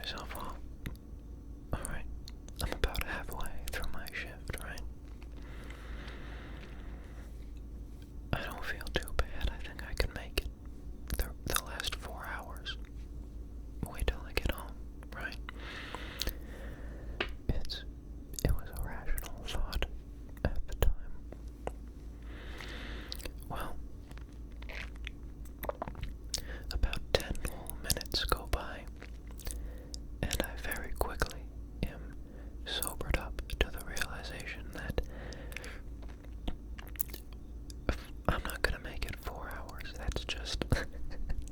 myself, oh, alright, I'm about halfway through my shift, right? I don't feel too bad. I think I can make it the last 4 hours. Wait till I get home, right? It was a rational thought at the time. Well, about 10 whole minutes go by, and I very quickly am sobered up to the realization that I'm not gonna make it 4 hours. That's just,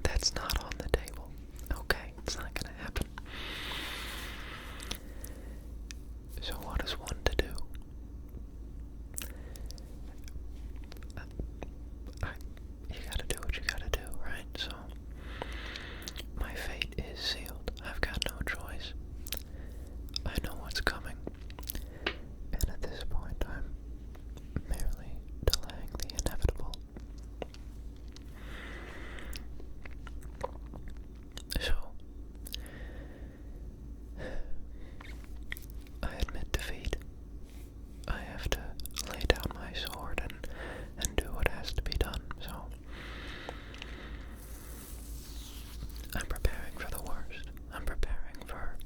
that's not on the table. Okay, it's not gonna happen. So what is one to do? You gotta do what you gotta do, right? So, my fate is sealed. I've got no choice. I know what's coming. And at this point, I'm merely delaying the inevitable. So, I admit defeat. I have to lay down my sword and do what has to be done, so I'm preparing for the worst. I'm preparing for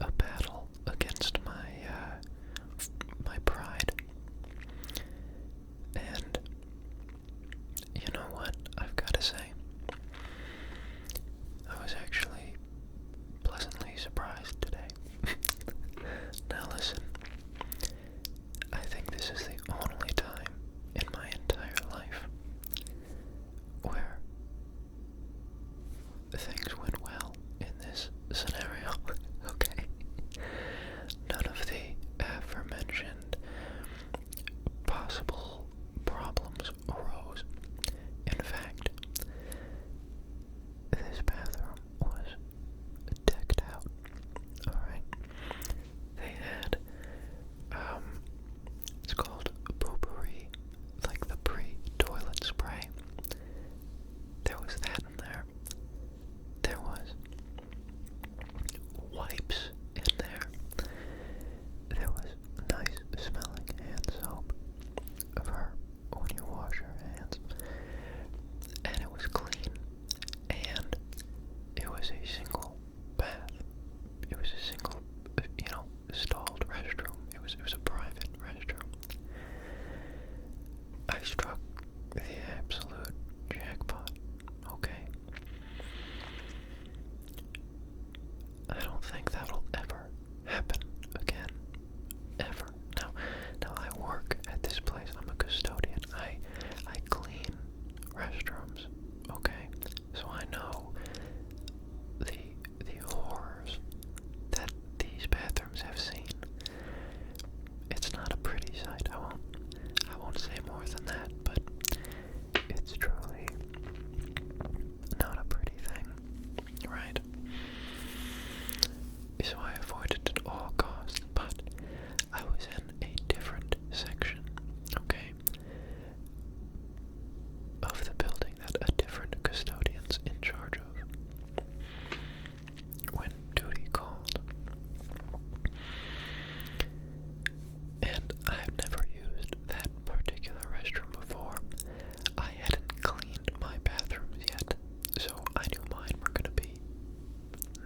a battle against my pride. And you know what? I've got to say, I was actually pleasantly surprised today. Now listen, I think this is the only time in my entire life where things went well in this scenario. Okay? None of the aforementioned possible problems arose. In fact, this bathroom was decked out. Alright? They had, it's called poopery, like the pre-toilet spray. There was that in there. There was wipes in there. There was nice smelling hand soap for when you wash your hands. And it was clean. And it was a single bath. It was a single, stalled restroom. It was a private restroom. I struck the absolute jackpot. Okay. I don't think that'll ever happen again. Ever. Now I work at this place. I'm a custodian. I clean restrooms. Okay? So I know the horrors that these bathrooms have seen. It's not a pretty sight. I won't say more than that, but it's truly not a pretty thing, right? So I avoided it at all costs, but I was in a different section, okay, of the building that a different custodian's in charge of when duty called. And I had never used that particular restroom before. I hadn't cleaned my bathrooms yet, so I knew mine were gonna be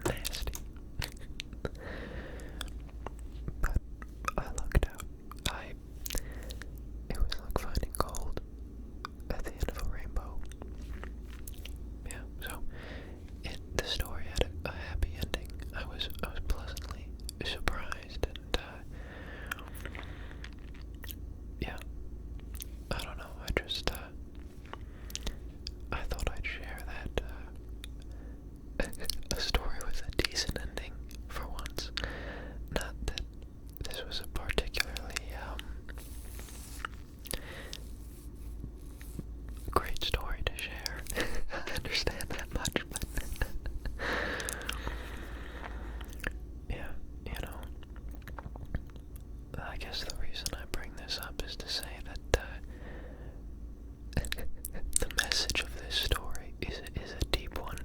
nasty. But I lucked out. It was like finding gold at the end of a rainbow. Yeah, so the story had a happy ending. I was pleasantly surprised, and yeah, I don't know, I thought I'd share that a story with a decent ending for once. Not that this was a particularly great story to share. I understand that much, but yeah, I guess the reason I bring this up is to say that the message of this story is a deep one.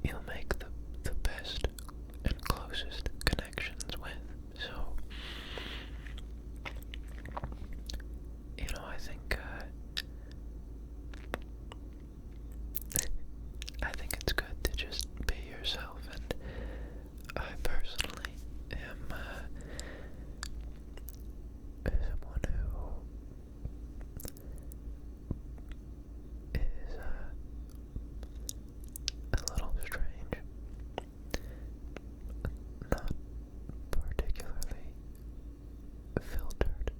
you make the best and closest connections with. So, I think it's good to just be yourself, and I personally am someone who is a little strange, not particularly filtered,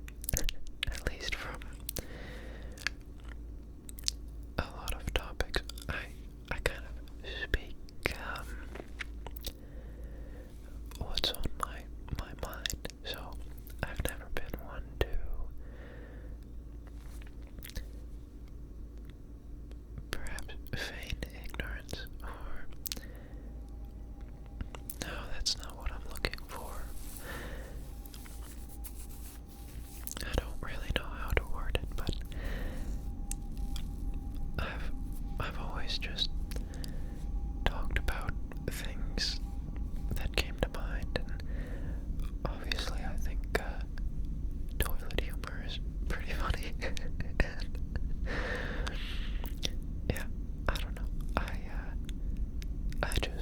at least from a lot of topics. I kind of speak what's on my mind, so I've never been one to perhaps feign ignorance, or no, that's not what I'm looking for. I don't really know how to word it, but I've always just talked about things that came to mind, and obviously I think toilet humor is pretty funny. And yeah, I don't know. I just